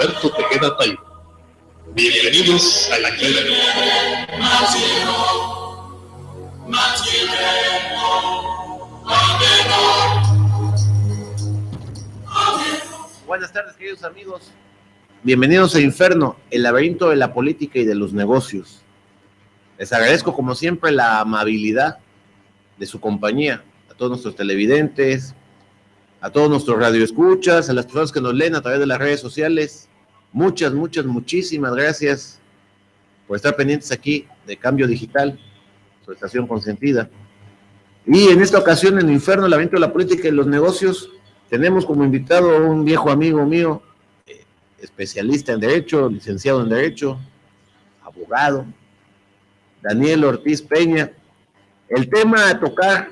Alberto Tejeda Taibo. Bienvenidos a la Clara. Buenas tardes, queridos amigos. Bienvenidos a Inferno, el laberinto de la política y de los negocios. Les agradezco como siempre la amabilidad de su compañía, a todos nuestros televidentes, a todos nuestros radioescuchas, a las personas que nos leen a través de las redes sociales. Muchísimas gracias por estar pendientes aquí de Cambio Digital, su estación consentida. Y en esta ocasión, en Inferno, el laberinto de la política y los negocios, tenemos como invitado a un viejo amigo mío, especialista en Derecho, licenciado en Derecho, abogado, Daniel Ortiz Peña. El tema a tocar,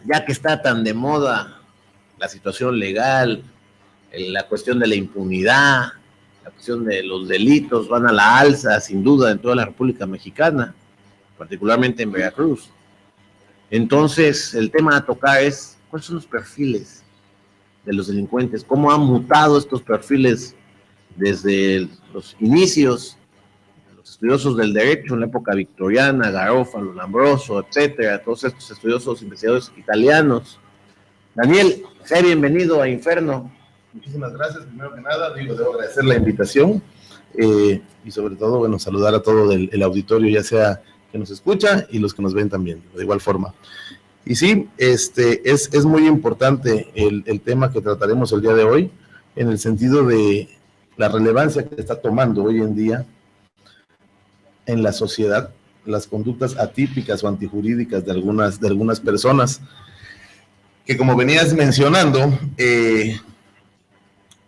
ya que está tan de moda la situación legal, la cuestión de la impunidad, la cuestión de los delitos van a la alza, sin duda, en toda la República Mexicana, particularmente en Veracruz. Entonces, el tema a tocar es, ¿cuáles son los perfiles de los delincuentes? ¿Cómo han mutado estos perfiles desde los inicios de los estudiosos del derecho en la época victoriana, Garofalo, Lambroso, etcétera, todos estos estudiosos investigadores italianos? Daniel, sea bienvenido a Inferno. Muchísimas gracias, primero que nada, debo agradecer la invitación y sobre todo, bueno, saludar a todo el auditorio, ya sea que nos escucha y los que nos ven también, de igual forma. Y sí, es muy importante el tema que trataremos el día de hoy, en el sentido de la relevancia que está tomando hoy en día en la sociedad las conductas atípicas o antijurídicas de algunas personas, que como venías mencionando,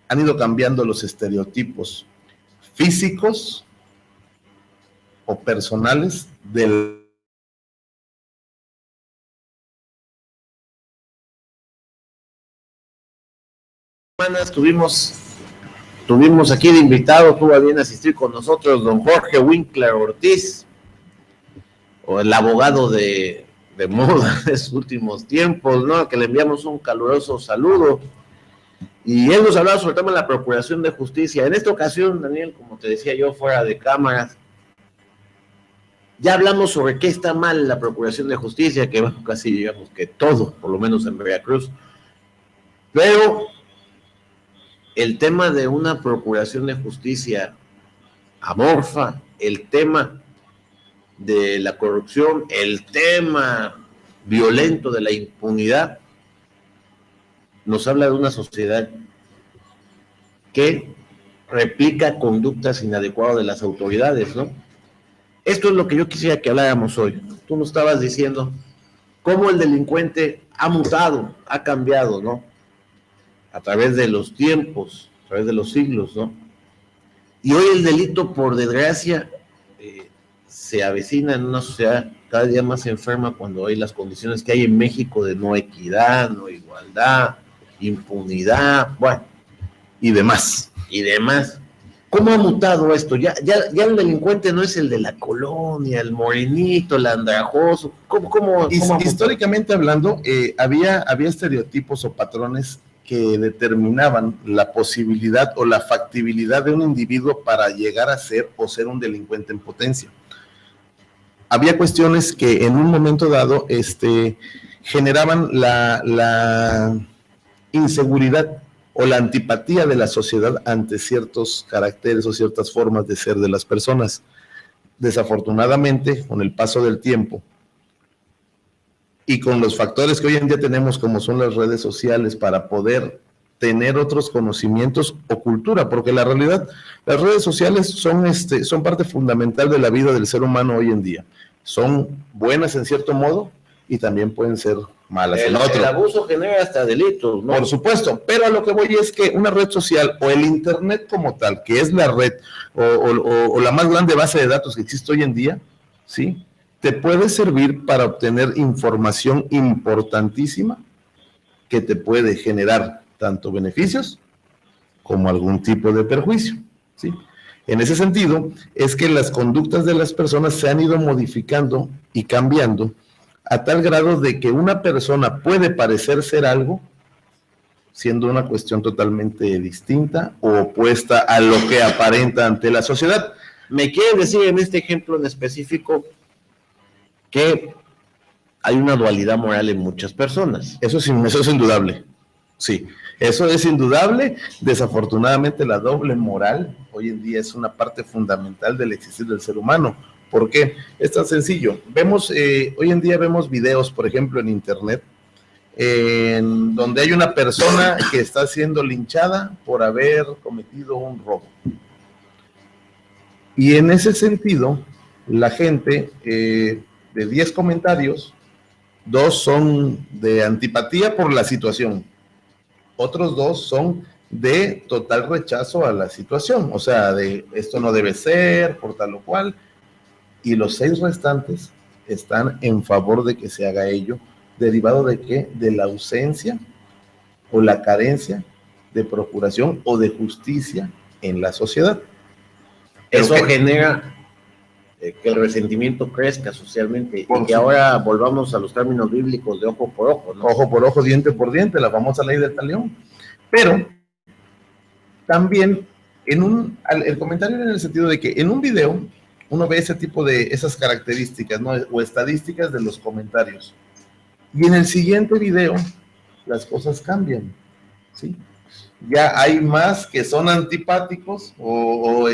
han ido cambiando los estereotipos físicos o personales del... Tuvimos aquí de invitado, tuvo a bien asistir con nosotros don Jorge Winkler Ortiz, o el abogado de moda de sus últimos tiempos, ¿no? Que le enviamos un caluroso saludo. Y él nos hablaba sobre el tema de la Procuración de Justicia. En esta ocasión, Daniel, como te decía yo, fuera de cámaras, ya hablamos sobre qué está mal en la Procuración de Justicia, que bueno, casi digamos que todo, por lo menos en Veracruz. Pero el tema de una Procuración de Justicia amorfa, el tema de la corrupción, el tema violento de la impunidad, nos habla de una sociedad que replica conductas inadecuadas de las autoridades, ¿no? Esto es lo que yo quisiera que habláramos hoy. Tú nos estabas diciendo cómo el delincuente ha mutado, ha cambiado, ¿no? A través de los tiempos, a través de los siglos, ¿no? Y hoy el delito, por desgracia, se avecina en una sociedad cada día más enferma cuando hay las condiciones que hay en México de no equidad, no igualdad, impunidad, bueno, y demás. ¿Cómo ha mutado esto? Ya el delincuente no es el de la colonia, el morenito, el andrajoso. ¿Cómo históricamente hablando, había estereotipos o patrones que determinaban la posibilidad o la factibilidad de un individuo para llegar a ser o ser un delincuente en potencia. Había cuestiones que en un momento dado generaban la inseguridad o la antipatía de la sociedad ante ciertos caracteres o ciertas formas de ser de las personas. Desafortunadamente, con el paso del tiempo y con los factores que hoy en día tenemos, como son las redes sociales, para poder tener otros conocimientos o cultura, porque la realidad, las redes sociales son parte fundamental de la vida del ser humano hoy en día. Son buenas en cierto modo y también pueden ser malas en otro. El abuso genera hasta delitos, ¿no? Por supuesto, pero a lo que voy es que una red social o el internet como tal, que es la red o la más grande base de datos que existe hoy en día, ¿sí?, te puede servir para obtener información importantísima que te puede generar tanto beneficios como algún tipo de perjuicio, ¿sí? En ese sentido, es que las conductas de las personas se han ido modificando y cambiando a tal grado de que una persona puede parecer ser algo siendo una cuestión totalmente distinta o opuesta a lo que aparenta ante la sociedad. ¿Me quiere decir en este ejemplo en específico que hay una dualidad moral en muchas personas? Eso es indudable, sí, eso es indudable. Desafortunadamente la doble moral hoy en día es una parte fundamental del existir del ser humano. ¿Por qué? Es tan sencillo. Hoy en día vemos videos, por ejemplo, en internet, en donde hay una persona que está siendo linchada por haber cometido un robo. Y en ese sentido, la gente, de 10 comentarios, 2 son de antipatía por la situación, otros 2 son de total rechazo a la situación, o sea, de esto no debe ser, por tal o cual, y los 6 restantes están en favor de que se haga ello, derivado de ¿qué? De la ausencia o la carencia de procuración o de justicia en la sociedad. Eso genera que el resentimiento crezca socialmente y que ahora volvamos a los términos bíblicos de ojo por ojo, ¿no? Ojo por ojo, diente por diente, la famosa ley del talión. Pero también el comentario en el sentido de que en un video uno ve ese tipo de esas características, ¿no? O estadísticas de los comentarios. Y en el siguiente video las cosas cambian, ¿sí? Ya hay más que son antipáticos o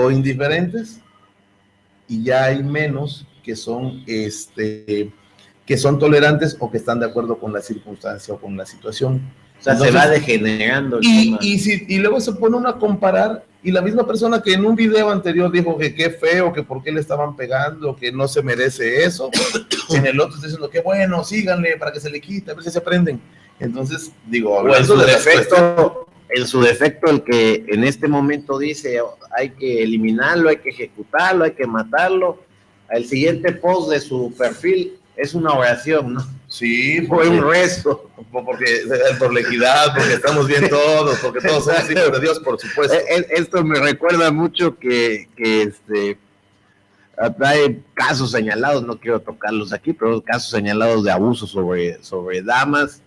indiferentes, y ya hay menos que son tolerantes o que están de acuerdo con la circunstancia o con la situación. O sea, entonces, se va degenerando. Y luego se pone uno a comparar, y la misma persona que en un video anterior dijo que qué feo, que por qué le estaban pegando, que no se merece eso, en el otro está diciendo que bueno, síganle para que se le quite, a ver si se aprenden. Entonces, digo, o en su defecto, el que en este momento dice hay que eliminarlo, hay que ejecutarlo, hay que matarlo, el siguiente post de su perfil es una oración, ¿no? Sí, fue un rezo. Por la equidad, porque estamos bien todos, porque todos somos hijos de Dios, por supuesto. Esto me recuerda mucho que hay casos señalados, no quiero tocarlos aquí, pero casos señalados de abuso sobre damas,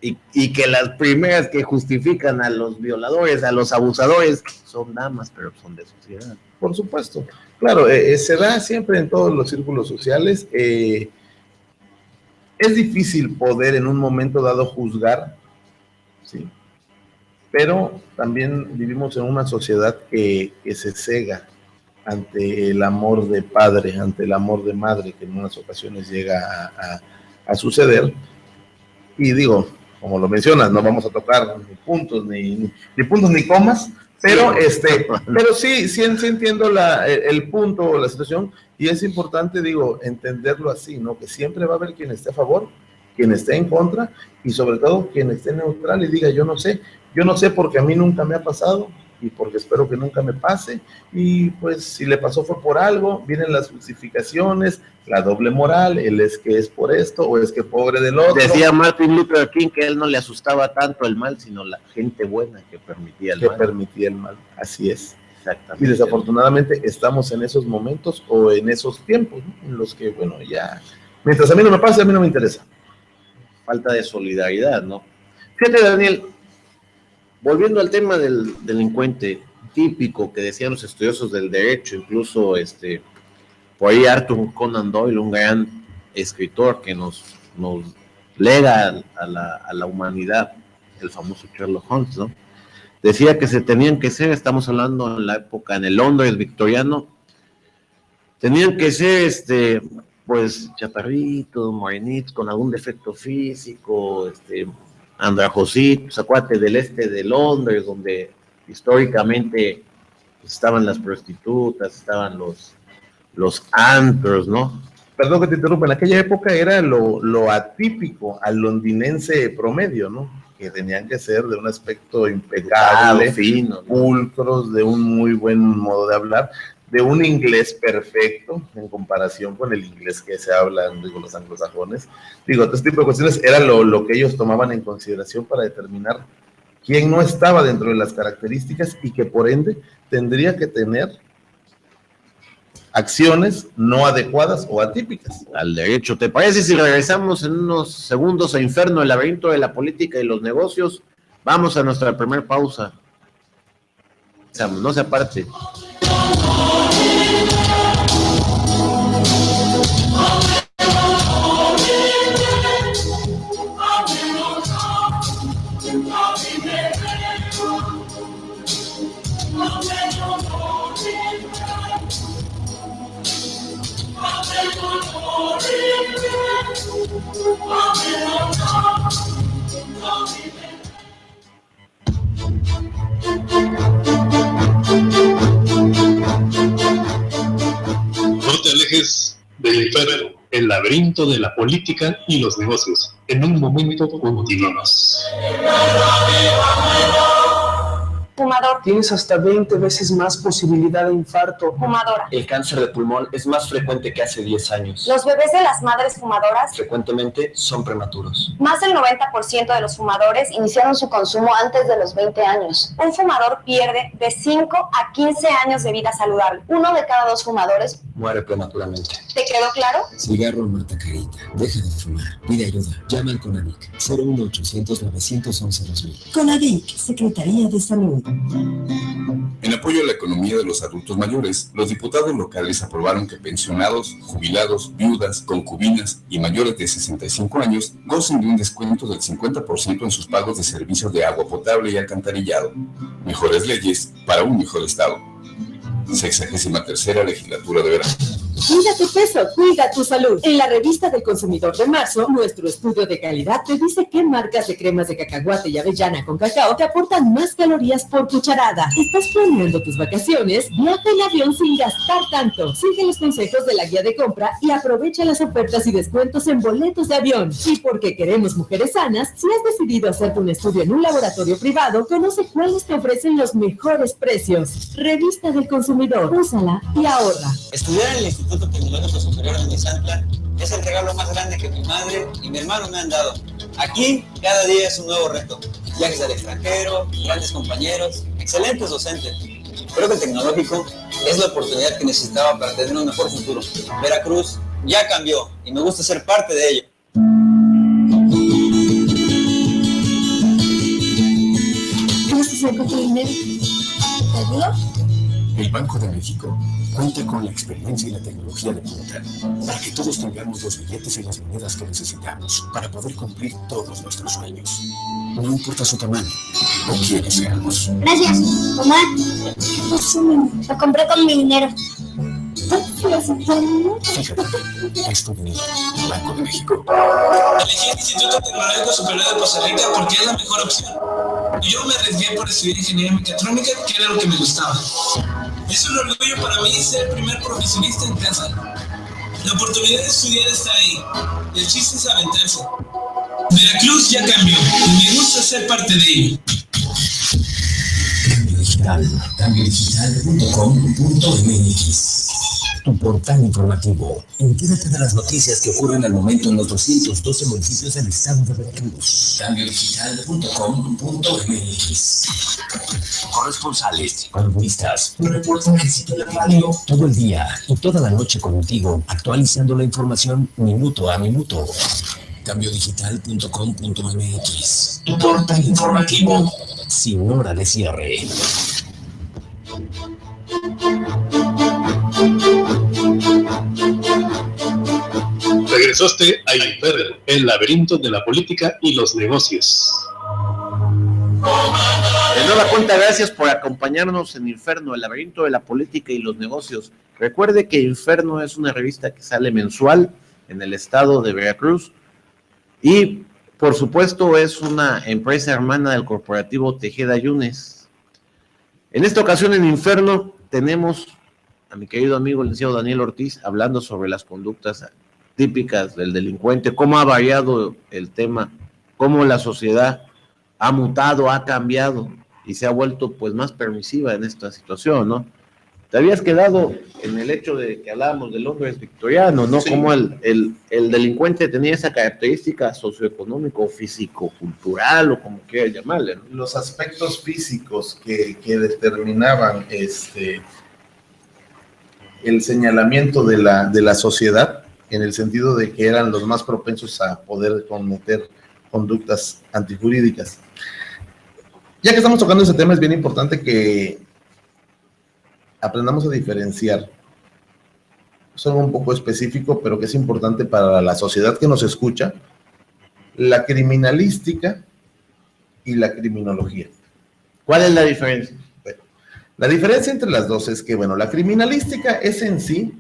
y que las primeras que justifican a los violadores, a los abusadores, son damas, pero son de sociedad. Por supuesto. Claro, se da siempre en todos los círculos sociales. Es difícil poder en un momento dado juzgar, ¿sí? Pero también vivimos en una sociedad que se cega ante el amor de padre, ante el amor de madre, que en unas ocasiones llega a suceder. Y digo, como lo mencionas, no vamos a tocar ni puntos ni comas, pero sí entiendo el punto o la situación, y es importante, digo, entenderlo así, ¿no? Que siempre va a haber quien esté a favor, quien esté en contra, y sobre todo quien esté neutral y diga yo no sé porque a mí nunca me ha pasado, y porque espero que nunca me pase, y pues si le pasó fue por algo, vienen las justificaciones, la doble moral, el es que es por esto, o es que pobre del otro. Decía Martin Luther King que a él no le asustaba tanto el mal, sino la gente buena que permitía el mal. Así es. Exactamente. Y desafortunadamente estamos en esos momentos, o en esos tiempos, ¿no? En los que, bueno, ya, mientras a mí no me pase, a mí no me interesa. Falta de solidaridad, ¿no? Fíjate, Daniel, volviendo al tema del delincuente típico que decían los estudiosos del derecho, incluso por ahí Arthur Conan Doyle, un gran escritor que nos lega a la humanidad, el famoso Sherlock Holmes, ¿no? Decía que se tenían que ser, estamos hablando en la época, en el Londres victoriano, tenían que ser, pues, chaparritos, morenitos, con algún defecto físico, andrajositos, acuérdate del de Londres, donde históricamente estaban las prostitutas, estaban los antros, ¿no? Perdón que te interrumpa, en aquella época era lo atípico al londinense promedio, ¿no? Que tenían que ser de un aspecto impecable, fino, ¿no? Pulcros, de un muy buen modo de hablar, de un inglés perfecto en comparación con el inglés que se habla, digo, los anglosajones. Digo, este tipo de cuestiones era lo que ellos tomaban en consideración para determinar quién no estaba dentro de las características y que por ende tendría que tener acciones no adecuadas o atípicas. Al derecho. ¿Te parece si regresamos en unos segundos a Inferno, el laberinto de la política y los negocios? Vamos a nuestra primera pausa. No se aparte. No te alejes del Inferno, el laberinto de la política y los negocios. En un momento continuamos. Fumador. Tienes hasta 20 veces más posibilidad de infarto. Fumadora. El cáncer de pulmón es más frecuente que hace 10 años. Los bebés de las madres fumadoras Frecuentemente son prematuros. Más del 90% de los fumadores iniciaron su consumo antes de los 20 años. Un fumador pierde de 5 a 15 años de vida saludable. 1 de cada 2 fumadores Muere prematuramente. ¿Te quedó claro? Cigarro mata carita. Deja de fumar. Pide ayuda. Llama al CONADIC. 01800-911-2000. CONADIC, Secretaría de Salud. En apoyo a la economía de los adultos mayores, los diputados locales aprobaron que pensionados, jubilados, viudas, concubinas y mayores de 65 años gocen de un descuento del 50% en sus pagos de servicios de agua potable y alcantarillado. Mejores leyes para un mejor Estado. 63ª Legislatura de Verano. Cuida tu peso, cuida tu salud. En la revista del Consumidor de marzo, nuestro estudio de calidad te dice qué marcas de cremas de cacahuate y avellana con cacao te aportan más calorías por cucharada. ¿Estás planeando tus vacaciones? Viaja en avión sin gastar tanto. Sigue los consejos de la guía de compra y aprovecha las ofertas y descuentos en boletos de avión. Y porque queremos mujeres sanas, si has decidido hacerte un estudio en un laboratorio privado, conoce cuáles te ofrecen los mejores precios. Revista del Consumidor. Úsala y ahorra. Estudiar en el Instituto Tecnológico Superior de Misantla es el regalo más grande que mi madre y mi hermano me han dado. Aquí, cada día es un nuevo reto. Viajes al extranjero, grandes compañeros, excelentes docentes. Creo que el tecnológico es la oportunidad que necesitaba para tener un mejor futuro. Veracruz ya cambió y me gusta ser parte de ello. ¿Cómo se sacó tu dinero? ¿Te ayudo? El Banco de México cuenta con la experiencia y la tecnología de punta para que todos tengamos los billetes y las monedas que necesitamos para poder cumplir todos nuestros sueños. No importa su tamaño o quiénes seamos. Gracias, mamá. Lo compré con mi dinero. Fíjate, es tu dinero, Banco de México. Elegí el Instituto Tecnológico Superior de Costa Rica porque es la mejor opción. Yo me arriesgué por estudiar ingeniería mecatrónica, que era lo que me gustaba. Es un orgullo para mí ser el primer profesionista en casa. La oportunidad de estudiar está ahí. El chiste es aventarse. Veracruz ya cambió y me gusta ser parte de ello. Cambio digital, cambiodigital.com.mx. Tu portal informativo. Entérate de las noticias que ocurren al momento en los 212 municipios del estado de Veracruz. Cambiodigital.com.mx. Corresponsales, columnistas, reporteros de la radio. Todo el día y toda la noche contigo, actualizando la información minuto a minuto. Cambiodigital.com.mx. Tu portal informativo. Sin hora de cierre. Regresaste a Inferno, el laberinto de la política y los negocios. De nueva cuenta, gracias por acompañarnos en Inferno, el laberinto de la política y los negocios. Recuerde que Inferno es una revista que sale mensual en el estado de Veracruz y, por supuesto, es una empresa hermana del corporativo Tejeda Yunes. En esta ocasión en Inferno tenemos a mi querido amigo el licenciado Daniel Ortiz hablando sobre las conductas típicas del delincuente, cómo ha variado el tema, cómo la sociedad ha mutado, ha cambiado y se ha vuelto pues más permisiva en esta situación, ¿no? Te habías quedado en el hecho de que hablábamos del hombre victoriano, ¿no? Sí. Cómo el delincuente tenía esa característica socioeconómico, físico-cultural o como quieras llamarle, ¿no? Los aspectos físicos que determinaban el señalamiento de la sociedad, en el sentido de que eran los más propensos a poder cometer conductas antijurídicas. Ya que estamos tocando ese tema, es bien importante que aprendamos a diferenciar. Es algo un poco específico, pero que es importante para la sociedad que nos escucha: la criminalística y la criminología. ¿Cuál es la diferencia? Bueno, la diferencia entre las dos es que, bueno, la criminalística es en sí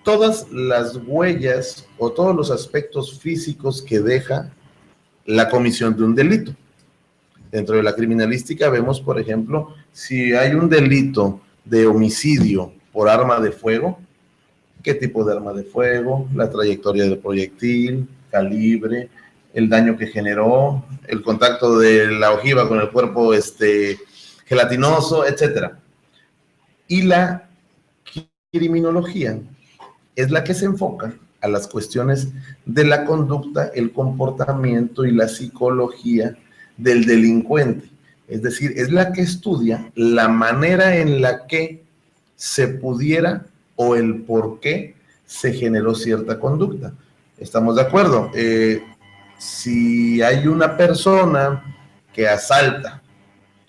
todas las huellas o todos los aspectos físicos que deja la comisión de un delito. Dentro de la criminalística vemos, por ejemplo, si hay un delito de homicidio por arma de fuego, qué tipo de arma de fuego, la trayectoria del proyectil, calibre, el daño que generó, el contacto de la ojiva con el cuerpo gelatinoso, etcétera. Y la criminología es la que se enfoca a las cuestiones de la conducta, el comportamiento y la psicología del delincuente. Es decir, es la que estudia la manera en la que se pudiera o el por qué se generó cierta conducta. ¿Estamos de acuerdo? Si hay una persona que asalta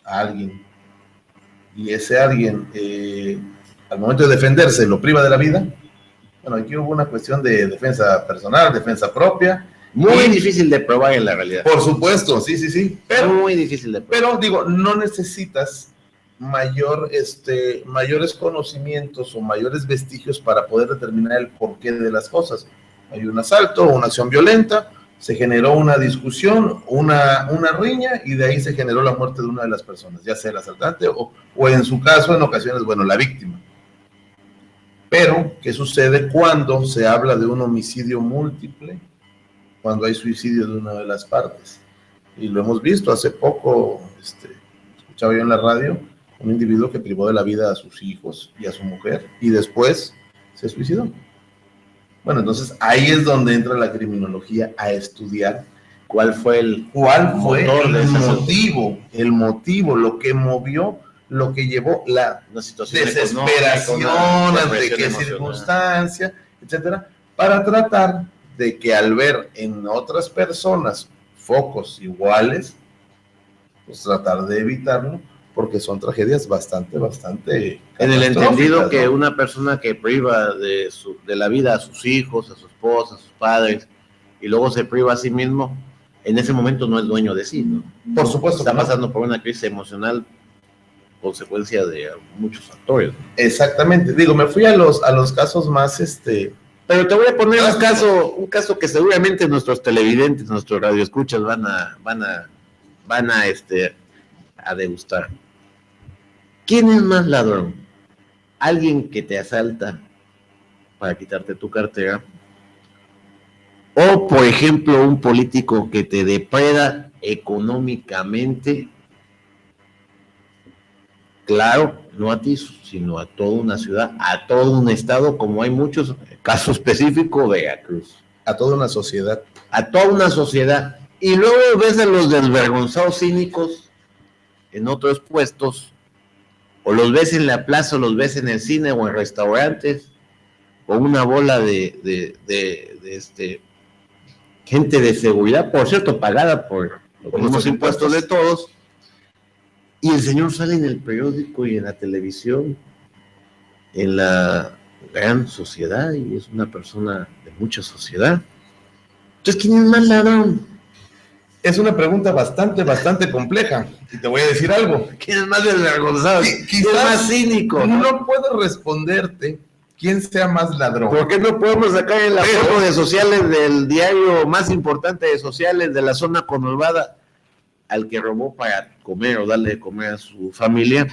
a alguien y ese alguien al momento de defenderse lo priva de la vida, bueno, aquí hubo una cuestión de defensa personal, defensa propia. Muy difícil de probar en la realidad. Por supuesto, sí. Pero, muy difícil de probar. Pero digo, no necesitas mayores conocimientos o mayores vestigios para poder determinar el porqué de las cosas. Hay un asalto, una acción violenta, se generó una discusión, una riña, y de ahí se generó la muerte de una de las personas, ya sea el asaltante o en su caso, en ocasiones, bueno, la víctima. Pero, ¿qué sucede cuando se habla de un homicidio múltiple? Cuando hay suicidio de una de las partes. Y lo hemos visto hace poco, escuchaba yo en la radio, un individuo que privó de la vida a sus hijos y a su mujer, y después se suicidó. Bueno, entonces ahí es donde entra la criminología a estudiar cuál fue el motivo, lo que movió, lo que llevó la situación desesperación, ante qué circunstancia, etcétera, para tratar de que al ver en otras personas focos iguales, pues tratar de evitarlo, porque son tragedias bastante en el entendido que, ¿no?, una persona que priva de la vida a sus hijos, a su esposa, a sus padres, y luego se priva a sí mismo, en ese momento no es dueño de sí, ¿no? Por supuesto. Está pasando por una crisis emocional, consecuencia de muchos factores, ¿no? Exactamente. Digo, me fui a los casos más, Pero te voy a poner un caso que seguramente nuestros televidentes, nuestros radioescuchas van a degustar. ¿Quién es más ladrón? ¿Alguien que te asalta para quitarte tu cartera? ¿O, por ejemplo, un político que te depreda económicamente? Claro, no a ti, sino a toda una ciudad, a todo un estado, como hay muchos, caso específico, Veracruz. A toda una sociedad. A toda una sociedad. Y luego ves a los desvergonzados cínicos en otros puestos, o los ves en la plaza, o los ves en el cine o en restaurantes, con una bola de gente de seguridad, por cierto, pagada por los impuestos de todos. Y el señor sale en el periódico y en la televisión, en la gran sociedad, y es una persona de mucha sociedad. Entonces, ¿quién es más ladrón? Es una pregunta bastante compleja, y te voy a decir algo. ¿Quién es más desvergonzado? ¿Quién es más cínico? No puedo responderte quién sea más ladrón. ¿Por qué no podemos sacar en la foto de sociales del diario más importante de sociales de la zona conurbada al que robó para comer o darle de comer a su familia?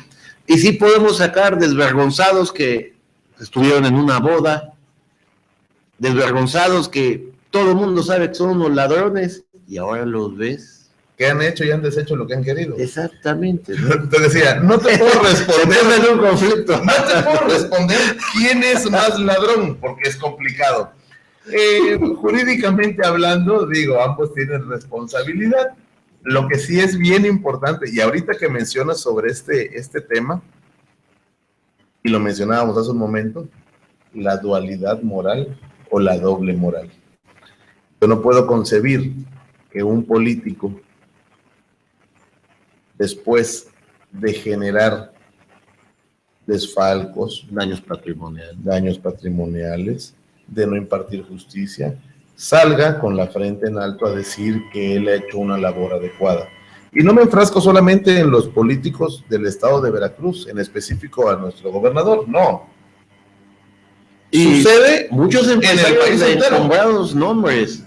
Y sí podemos sacar desvergonzados que estuvieron en una boda, desvergonzados que todo el mundo sabe que son unos ladrones, y ahora los ves. Que han hecho y han deshecho lo que han querido. Exactamente. Te decía, no te puedo responder. en un conflicto. No te puedo responder quién es más ladrón, porque es complicado. Jurídicamente hablando, digo, ambos tienen responsabilidad. Lo que sí es bien importante, y ahorita que mencionas sobre este tema, y lo mencionábamos hace un momento, la dualidad moral o la doble moral. Yo no puedo concebir que un político, después de generar desfalcos, daños patrimoniales, de no impartir justicia, salga con la frente en alto a decir que él ha hecho una labor adecuada. Y no me enfrasco solamente en los políticos del estado de Veracruz, en específico a nuestro gobernador, no. Y sucede muchos en el país entero. Nombrados nombres.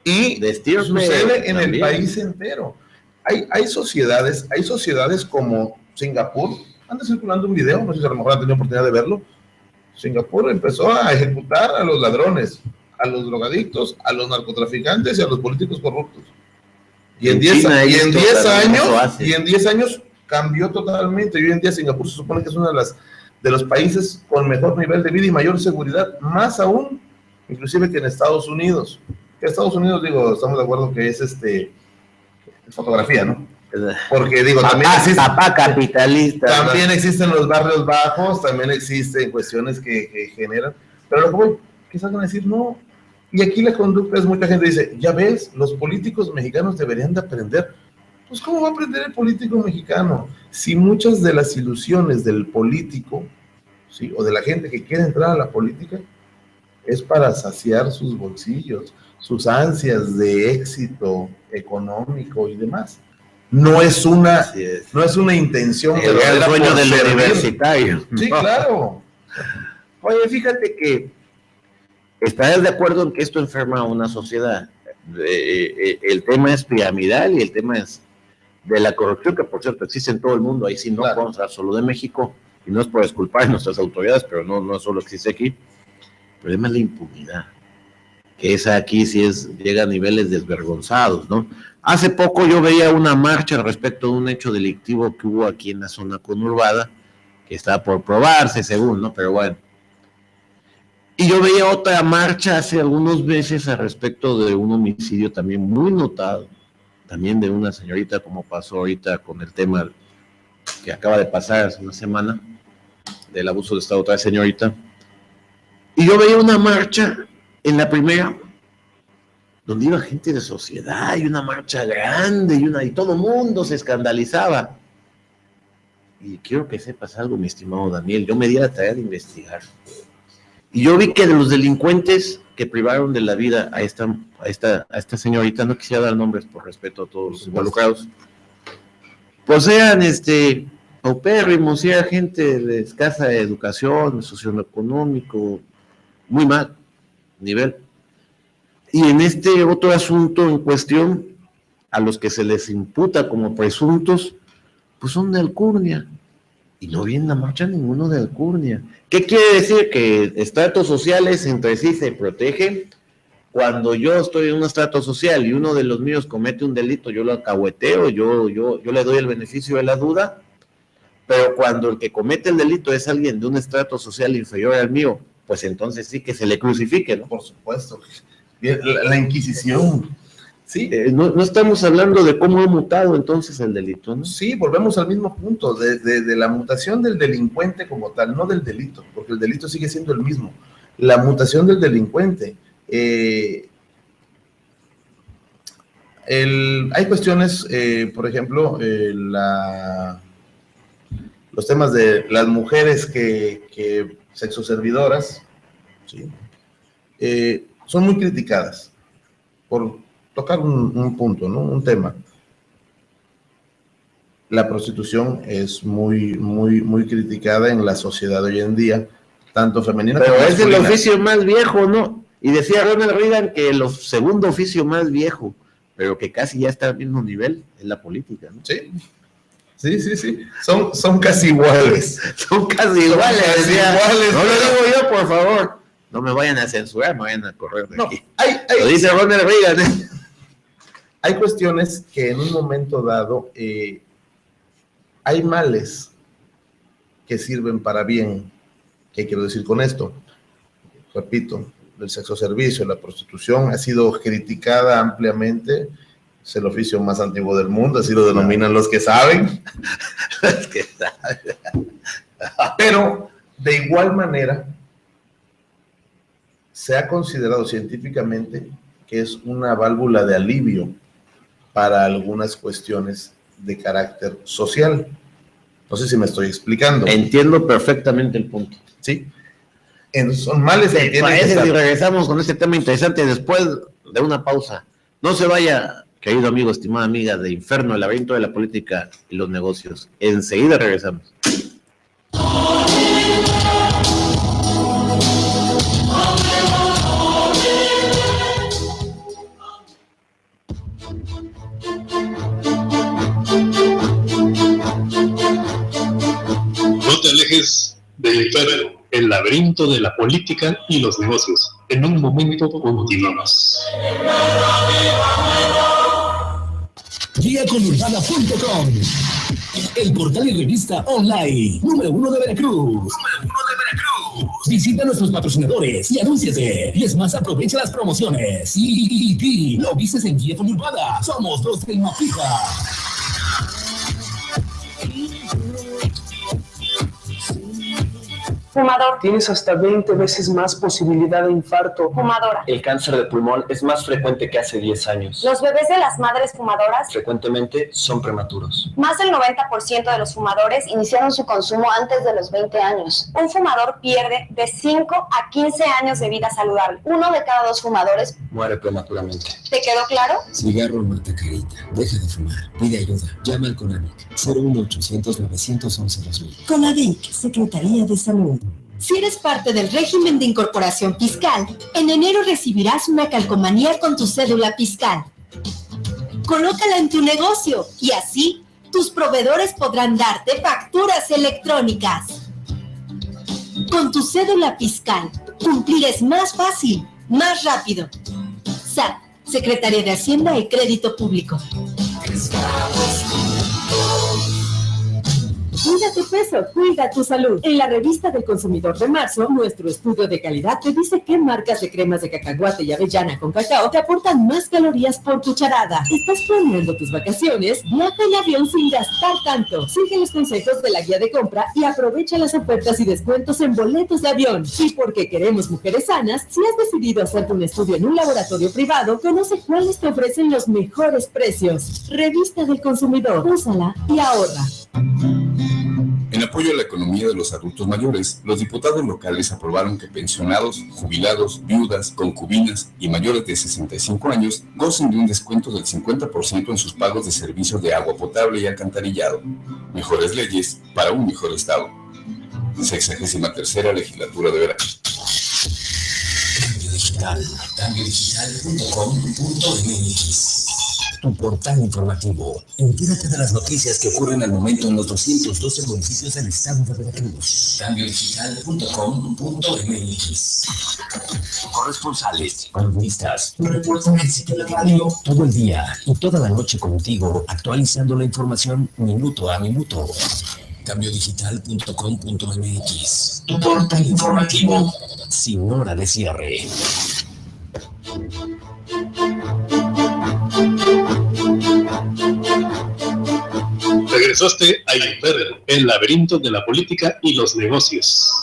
Y sucede en el país entero. Hay sociedades como Singapur. Anda circulando un video, no sé si a lo mejor han tenido oportunidad de verlo. Singapur empezó a ejecutar a los ladrones, a los drogadictos, a los narcotraficantes y a los políticos corruptos. Y en 10 años cambió totalmente. Y hoy en día Singapur se supone que es uno de los países con mejor nivel de vida y mayor seguridad, más aún, inclusive que en Estados Unidos. Que Estados Unidos, digo, estamos de acuerdo que es fotografía, ¿no? Porque digo, también existen los barrios bajos, también existen cuestiones que generan, pero lo que voy, quizás van a decir, no, y aquí la conducta es, mucha gente dice, ya ves, los políticos mexicanos deberían de aprender. Pues ¿cómo va a aprender el político mexicano? Si muchas de las ilusiones del político, ¿sí?, o de la gente que quiere entrar a la política, es para saciar sus bolsillos, sus ansias de éxito económico y demás. No es una intención el sueño del universitario. Sí, claro. Oye, fíjate que estarás de acuerdo en que esto enferma a una sociedad. El tema es piramidal y el tema es de la corrupción, que por cierto existe en todo el mundo, ahí sí no podemos hablar solo de México, y no es por disculpar a nuestras autoridades, pero no solo existe aquí. El problema es la impunidad, que esa aquí sí llega a niveles desvergonzados, ¿no? Hace poco yo veía una marcha respecto de un hecho delictivo que hubo aquí en la zona conurbada, que está por probarse según, ¿no? Pero bueno. Y yo veía otra marcha hace algunos meses al respecto de un homicidio también muy notado, también de una señorita, como pasó ahorita con el tema que acaba de pasar hace una semana, del abuso de esta otra señorita. Y yo veía una marcha en la primera, donde iba gente de sociedad, y una marcha grande, y todo el mundo se escandalizaba. Y quiero que sepas algo, mi estimado Daniel, yo me di la tarea de investigar. Y yo vi que de los delincuentes que privaron de la vida a esta señorita, no quisiera dar nombres por respeto a todos los involucrados, pues eran paupérrimos, era gente de escasa educación, socioeconómico, muy mal nivel. Y en este otro asunto en cuestión, a los que se les imputa como presuntos, pues son de alcurnia. Y no vi en la marcha ninguno de alcurnia. ¿Qué quiere decir? Que estratos sociales entre sí se protegen. Cuando yo estoy en un estrato social y uno de los míos comete un delito, yo lo alcahueteo, yo le doy el beneficio de la duda, pero cuando el que comete el delito es alguien de un estrato social inferior al mío, pues entonces sí que se le crucifique, ¿no? Por supuesto. La Inquisición. Sí. No estamos hablando de cómo ha mutado entonces el delito, ¿no? Sí, volvemos al mismo punto, de la mutación del delincuente como tal, no del delito, porque el delito sigue siendo el mismo. La mutación del delincuente. Hay cuestiones, por ejemplo, los temas de las mujeres que sexoservidoras, ¿sí?, son muy criticadas, por tocar un punto, ¿no?, un tema. La prostitución es muy, muy, muy criticada en la sociedad de hoy en día, tanto femenina como masculina. Pero es el oficio más viejo, ¿no? Y decía Ronald Reagan que el segundo oficio más viejo, pero que casi ya está al mismo nivel, es la política, ¿no? Sí. Sí. Son casi iguales. Son casi iguales. No lo digo yo, por favor. No me vayan a censurar, me vayan a correr de aquí. Lo dice Ronald Reagan. Hay cuestiones que en un momento dado hay males que sirven para bien. ¿Qué quiero decir con esto? Repito, el sexoservicio, la prostitución ha sido criticada ampliamente. Es el oficio más antiguo del mundo, así lo denominan los que saben. Pero De igual manera, se ha considerado científicamente que es una válvula de alivio para algunas cuestiones de carácter social. No sé si me estoy explicando. Entiendo perfectamente el punto. Sí. Son males que tienen que Parece estar. que regresamos con este tema interesante después de una pausa. No se vaya, querido amigo, estimada amiga de Inferno, el laberinto de la política y los negocios. Enseguida regresamos. No te alejes de Inferno, el laberinto de la política y los negocios. En un momento continuamos. Guiaconurbana.com, el portal y revista online número 1 de Veracruz. Visita nuestros patrocinadores y anúnciate. Y es más, aprovecha las promociones. Y lo vistes en Guía Conurbana. Somos dos de Mafija. Fumador. Tienes hasta 20 veces más posibilidad de infarto. Fumadora. El cáncer de pulmón es más frecuente que hace 10 años. Los bebés de las madres fumadoras. Frecuentemente son prematuros. Más del 90% de los fumadores iniciaron su consumo antes de los 20 años. Un fumador pierde de 5 a 15 años de vida saludable. 1 de cada 2 fumadores Muere prematuramente. ¿Te quedó claro? Cigarro mata carita. Deja de fumar. Pide ayuda. Llama al CONAVIC 01800 911 2000. CONAVIC, Secretaría de Salud. Si eres parte del régimen de incorporación fiscal, en enero recibirás una calcomanía con tu cédula fiscal. Colócala en tu negocio y así tus proveedores podrán darte facturas electrónicas. Con tu cédula fiscal, cumplir es más fácil, más rápido. SAT, Secretaría de Hacienda y Crédito Público. Cuida tu peso, cuida tu salud. En la revista del Consumidor de marzo, nuestro estudio de calidad te dice qué marcas de cremas de cacahuate y avellana con cacao te aportan más calorías por cucharada. ¿Estás planeando tus vacaciones? Viaja en avión sin gastar tanto. Sigue los consejos de la guía de compra y aprovecha las ofertas y descuentos en boletos de avión. Y porque queremos mujeres sanas, si has decidido hacerte un estudio en un laboratorio privado, conoce cuáles te ofrecen los mejores precios. Revista del Consumidor. Úsala y ahorra. En apoyo a la economía de los adultos mayores, los diputados locales aprobaron que pensionados, jubilados, viudas, concubinas y mayores de 65 años gocen de un descuento del 50% en sus pagos de servicios de agua potable y alcantarillado. Mejores leyes para un mejor Estado. 63ª Legislatura de Veracruz. Cambio digital. Cambiodigital.com.mx, tu portal informativo. Entérate de las noticias que ocurren al momento en los 212 municipios del estado de Veracruz. Cambiodigital.com.mx. Corresponsales, columnistas, reporteros de la radio, todo el día y toda la noche contigo, actualizando la información minuto a minuto. Cambiodigital.com.mx, tu portal informativo sin hora de cierre. Regresaste a Inferno, el laberinto de la política y los negocios.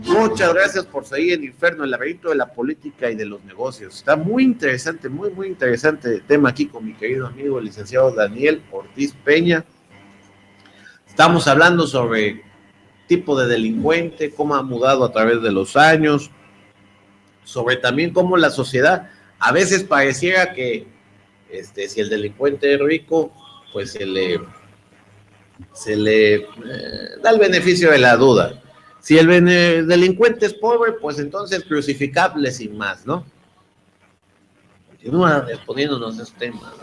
Muchas gracias por seguir en Inferno, el laberinto de la política y de los negocios. Está muy interesante, muy interesante el tema aquí con mi querido amigo, el licenciado Daniel Ortiz Peña. Estamos hablando sobre tipo de delincuente, cómo ha mudado a través de los años, sobre también cómo la sociedad a veces pareciera que si el delincuente es rico, pues se le da el beneficio de la duda. Si el delincuente es pobre, pues entonces crucificable sin más, ¿no? Continúa exponiéndonos este tema.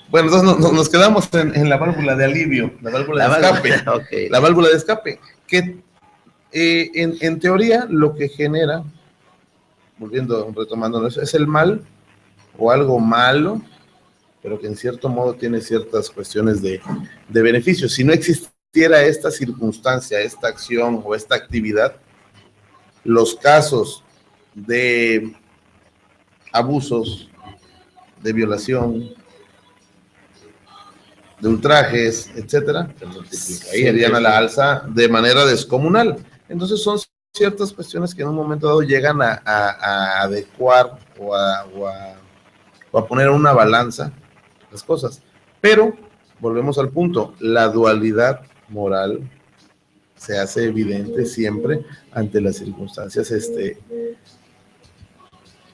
Bueno, entonces nos quedamos en la válvula de alivio, la válvula de escape. Okay. La válvula de escape, que en teoría lo que genera, retomando eso, es el mal o algo malo, pero que en cierto modo tiene ciertas cuestiones de beneficio. Si no existiera esta circunstancia, esta acción o esta actividad, los casos de abusos, de violación, de ultrajes, etcétera, serían a la alza de manera descomunal. Entonces son ciertas cuestiones que en un momento dado llegan a adecuar o a poner en una balanza las cosas. Pero volvemos al punto, la dualidad moral se hace evidente siempre ante las circunstancias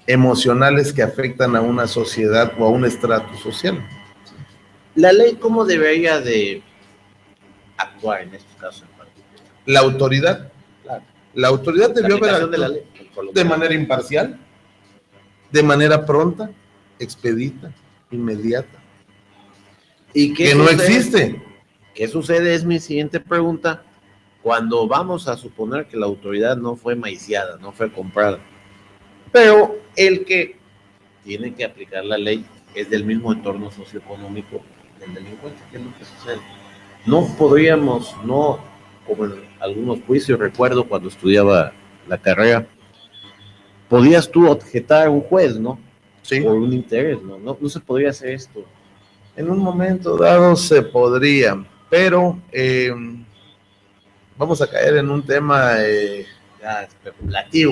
emocionales que afectan a una sociedad o a un estrato social. ¿La ley cómo debería de actuar en estos casos en particular? La autoridad. Claro. La autoridad debió haber de la ley, de manera imparcial, de manera pronta, expedita, inmediata. ¿Y qué que no existe? ¿Qué sucede? Es mi siguiente pregunta. Cuando vamos a suponer que la autoridad no fue maiciada, no fue comprada, pero el que tiene que aplicar la ley es del mismo entorno socioeconómico del delincuente, ¿qué es lo que sucede? No podríamos, como en algunos juicios, recuerdo cuando estudiaba la carrera, podías tú objetar a un juez, ¿no? Sí. Por un interés, ¿no? No se podría hacer esto. En un momento dado se podría, pero vamos a caer en un tema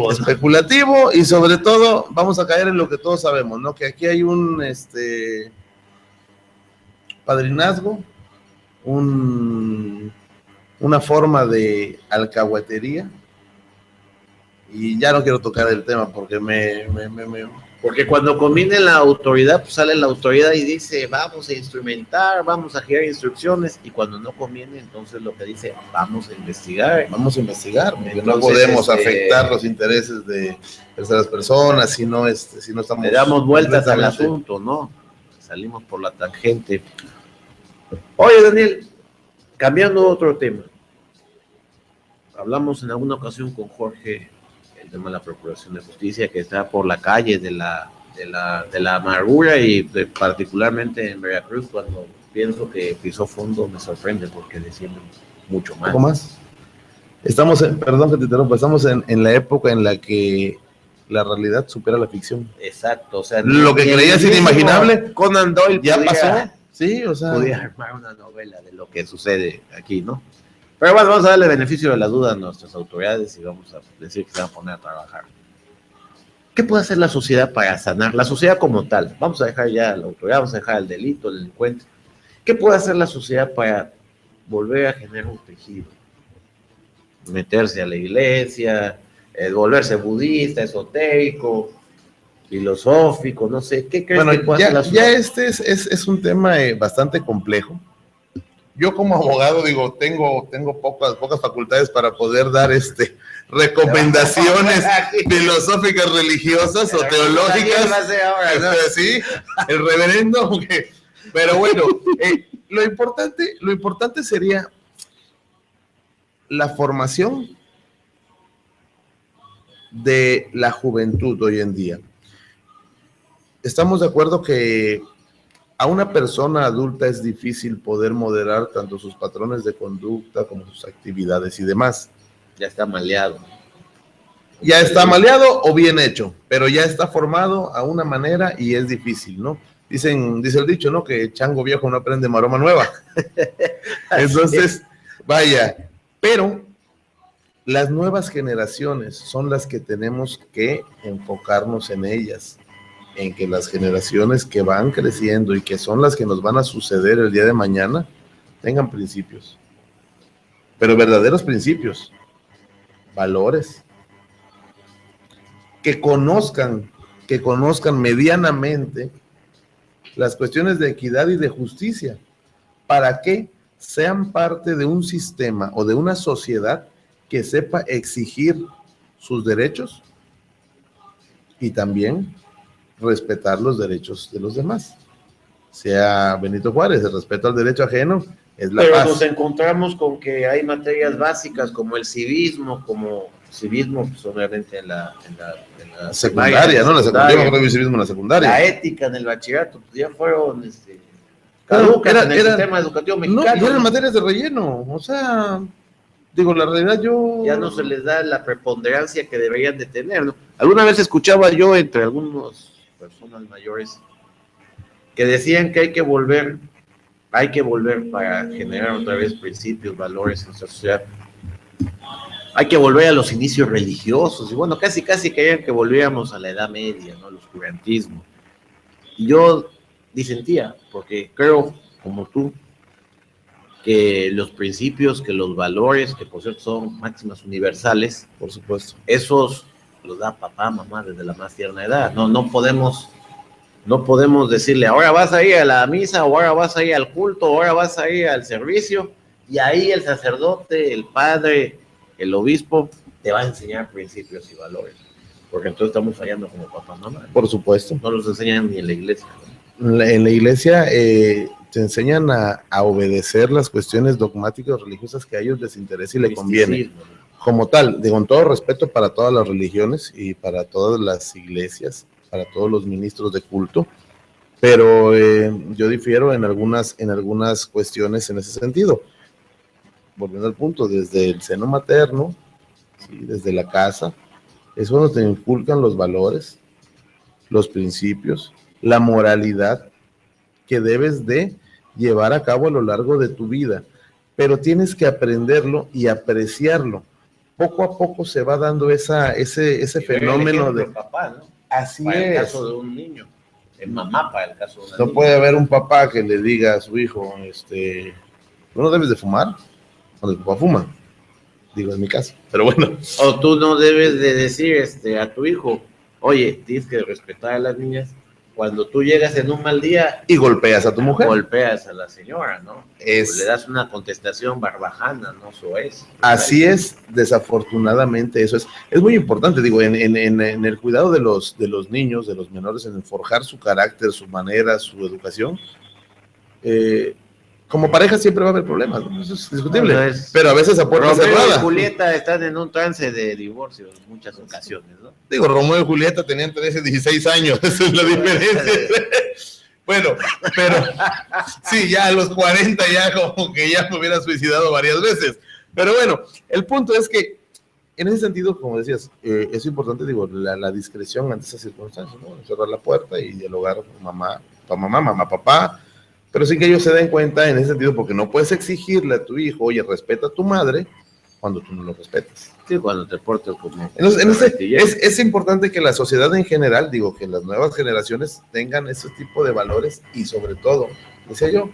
especulativo y sobre todo vamos a caer en lo que todos sabemos, ¿no? Que aquí hay un padrinazgo, una forma de alcahuetería, y ya no quiero tocar el tema porque porque cuando conviene la autoridad, pues sale la autoridad y dice, vamos a instrumentar, vamos a girar instrucciones, y cuando no conviene, entonces lo que dice, vamos a investigar. Vamos a investigar, porque entonces, no podemos afectar los intereses de terceras personas si no estamos... Le damos vueltas al asunto, ¿no? Salimos por la tangente. Oye, Daniel, cambiando otro tema. Hablamos en alguna ocasión con Jorge el tema de la Procuración de Justicia, que está por la calle de la amargura, y particularmente en Veracruz, cuando pienso que pisó fondo, me sorprende porque descienden mucho más. ¿Cómo más? Perdón que te interrumpa, estamos en la época en la que la realidad supera la ficción. Exacto, o sea, lo que creías inimaginable, Conan Doyle ya pasó. Sí, o sea, podía armar una novela de lo que sucede aquí, ¿no? Pero bueno, vamos a darle beneficio de la duda a nuestras autoridades y vamos a decir que se van a poner a trabajar. ¿Qué puede hacer la sociedad para sanar? La sociedad como tal. Vamos a dejar ya la autoridad, vamos a dejar el delito, el delincuente. ¿Qué puede hacer la sociedad para volver a generar un tejido? Meterse a la iglesia, volverse budista, esotérico, filosófico, no sé. ¿Qué crees que puede hacer la sociedad? Ya es un tema bastante complejo. Yo como abogado, digo, tengo pocas facultades para poder dar recomendaciones filosóficas, religiosas o teológicas. Ahora, ¿no? Sí, el reverendo. Pero bueno, lo importante sería la formación de la juventud hoy en día. Estamos de acuerdo que a una persona adulta es difícil poder moderar tanto sus patrones de conducta como sus actividades y demás. Ya está maleado. Ya está maleado o bien hecho, pero ya está formado a una manera y es difícil, ¿no? Dice el dicho, ¿no? Que chango viejo no aprende maroma nueva. Entonces, vaya, pero las nuevas generaciones son las que tenemos que enfocarnos en ellas, en que las generaciones que van creciendo y que son las que nos van a suceder el día de mañana tengan principios, pero verdaderos principios, valores, que conozcan medianamente las cuestiones de equidad y de justicia, para que sean parte de un sistema o de una sociedad que sepa exigir sus derechos y también respetar los derechos de los demás. Sea Benito Juárez, el respeto al derecho ajeno es la paz. Pero nos encontramos con que hay materias básicas como el civismo, pues obviamente en la secundaria, ¿no? La secundaria, yo creo que civismo en la secundaria. La ética en el bachillerato, pues ya fueron caducas en el sistema educativo mexicano. No, eran materias de relleno, o sea, digo, la realidad ya no se les da la preponderancia que deberían de tener, ¿no? Alguna vez escuchaba yo entre algunos personas mayores que decían que hay que volver Hay que volver para generar otra vez principios, valores en nuestra sociedad. Hay que volver a los inicios religiosos. Y bueno, casi querían que volviéramos a la Edad Media, ¿no? Al oscurantismo. Y yo disentía, porque creo, como tú, que los principios, que los valores, que por cierto son máximas universales, por supuesto, esos los da papá, mamá desde la más tierna edad. No podemos decirle, ahora vas a ir a la misa, o ahora vas a ir al culto, o ahora vas a ir al servicio, y ahí el sacerdote, el padre, el obispo, te va a enseñar principios y valores. Porque entonces estamos fallando como papá, mamá. Por supuesto. No los enseñan ni en la iglesia, ¿no? En la iglesia te enseñan a obedecer las cuestiones dogmáticas religiosas que a ellos les interesa y les conviene. Como tal, con todo respeto para todas las religiones y para todas las iglesias, para todos los ministros de culto, pero yo difiero en algunas cuestiones en ese sentido. Volviendo al punto, desde el seno materno, ¿sí? Desde la casa, es cuando te inculcan los valores, los principios, la moralidad que debes de llevar a cabo a lo largo de tu vida, pero tienes que aprenderlo y apreciarlo. Poco a poco se va dando ese fenómeno de papá, ¿no? Así para es. El caso de un niño, el mamá para el caso de una No niña. puede haber un papá que le diga a su hijo, tú no debes de fumar, cuando el papá fuma, digo en mi caso, pero bueno. O tú no debes de decir a tu hijo, oye, tienes que respetar a las niñas. Cuando tú llegas en un mal día y golpeas a tu mujer, golpeas a la señora, ¿no? Le das una contestación barbajana, ¿no? Eso es. Así es, desafortunadamente eso es. Es muy importante, digo, en el cuidado de los niños, de los menores, en forjar su carácter, su manera, su educación. Como pareja siempre va a haber problemas, ¿no? Eso es discutible, no, pero a veces a puerta cerrada. Romeo y Julieta están en un trance de divorcio en muchas ocasiones, ¿no? Digo, Romeo y Julieta tenían 13, 16 años, esa es la diferencia. Bueno, pero sí, ya a los 40 ya como que ya me hubiera suicidado varias veces. Pero bueno, el punto es que en ese sentido, como decías, es importante, digo, la discreción ante esas circunstancias, ¿no? Cerrar la puerta y dialogar con mamá, papá, pero sin que ellos se den cuenta en ese sentido, porque no puedes exigirle a tu hijo, oye, respeta a tu madre, cuando tú no lo respetas. Sí, cuando te portas como... Es importante que la sociedad en general, digo, que las nuevas generaciones tengan ese tipo de valores y sobre todo, decía yo,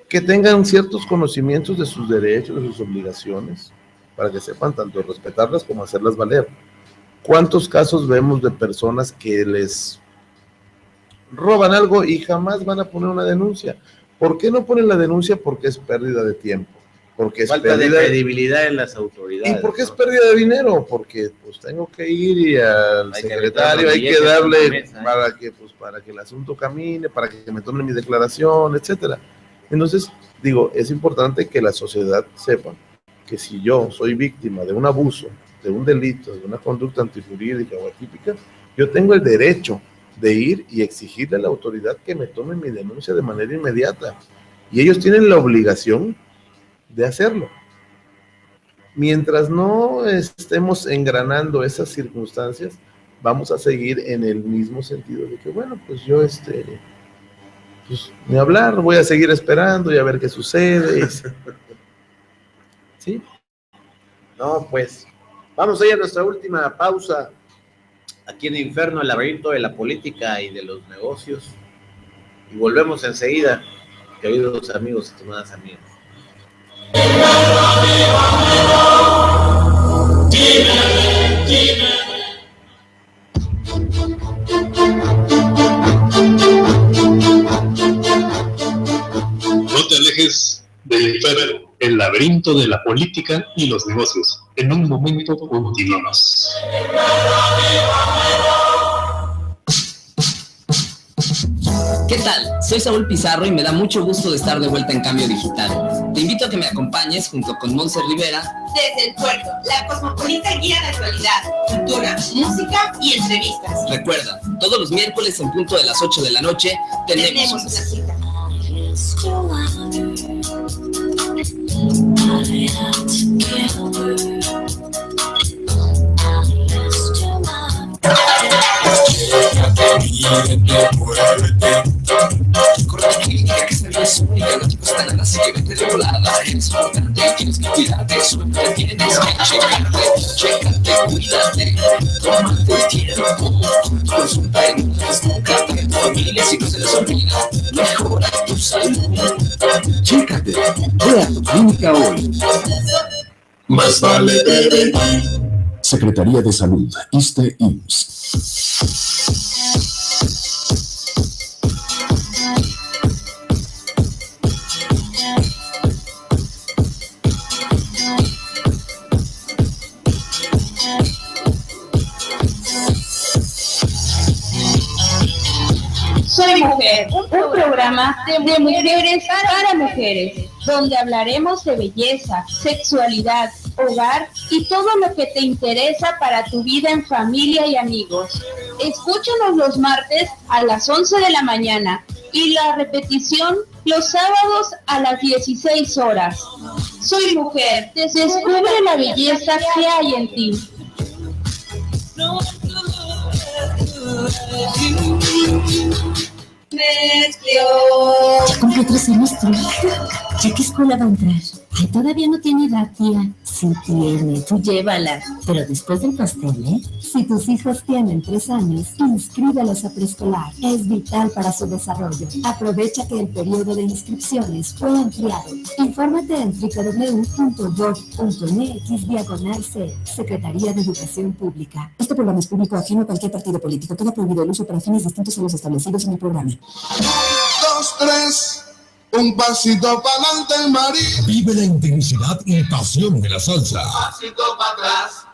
que tengan ciertos conocimientos de sus derechos, de sus obligaciones, para que sepan tanto respetarlas como hacerlas valer. ¿Cuántos casos vemos de personas que les roban algo y jamás van a poner una denuncia? ¿Por qué no ponen la denuncia? Porque es pérdida de tiempo. Porque es falta de credibilidad en las autoridades. ¿Y por qué es pérdida de dinero? Porque pues tengo que ir y al secretario hay que darle para que el asunto camine, para que me tomen mi declaración, etcétera. Entonces, digo, es importante que la sociedad sepa que si yo soy víctima de un abuso, de un delito, de una conducta antijurídica o atípica, yo tengo el derecho de ir y exigirle a la autoridad que me tome mi denuncia de manera inmediata. Y ellos tienen la obligación de hacerlo. Mientras no estemos engranando esas circunstancias, vamos a seguir en el mismo sentido de que, bueno, pues yo pues ni hablar, voy a seguir esperando y a ver qué sucede. ¿Sí? No, pues, vamos a ir a nuestra última pausa aquí en Inferno, el laberinto de la política y de los negocios. Y volvemos enseguida, queridos amigos, estimadas amigas. No te alejes del Inferno, el laberinto de la política y los negocios. En un momento continuamos. ¿Qué tal? Soy Saúl Pizarro y me da mucho gusto de estar de vuelta en Cambio Digital. Te invito a que me acompañes junto con Monse Rivera desde el puerto, la cosmopolita guía de actualidad, cultura, música y entrevistas. Recuerda, todos los miércoles en punto de las 8 de la noche tenemos una cita. cuesta nada, así que vete de volada. Es importante, tienes que cuidarte, suerte tienes que chécate, cuídate. Tómate el tiempo, consulta en una nunca para tu familia si no se les olvida. Mejora tu salud. Chécate, ve a tu clínica hoy. Más vale prevenir. Secretaría de Salud, ISSSTE-IMSS. Soy Mujer, un programa de mujeres para mujeres, donde hablaremos de belleza, sexualidad, hogar y todo lo que te interesa para tu vida en familia y amigos. Escúchanos los martes a las 11 de la mañana y la repetición los sábados a las 16 horas. Soy Mujer, descubre la belleza que hay en ti. Ya cumple 13 años tu hija. ¿Ya qué escuela va a entrar? Ay, todavía no tiene edad, tía. Sí tiene, tú llévala. Pero después del pastel, ¿eh? Si tus hijos tienen 3 años, inscríbelos a preescolar. Es vital para su desarrollo. Aprovecha que el periodo de inscripciones fue ampliado. Infórmate en www.gov.mx/C. Secretaría de Educación Pública. Este programa es público ajeno a cualquier partido político. Queda prohibido el uso para fines distintos a los establecidos en el programa. 2, 3, un pasito para adelante, María. Vive la intensidad y pasión de la salsa. Pasito para atrás.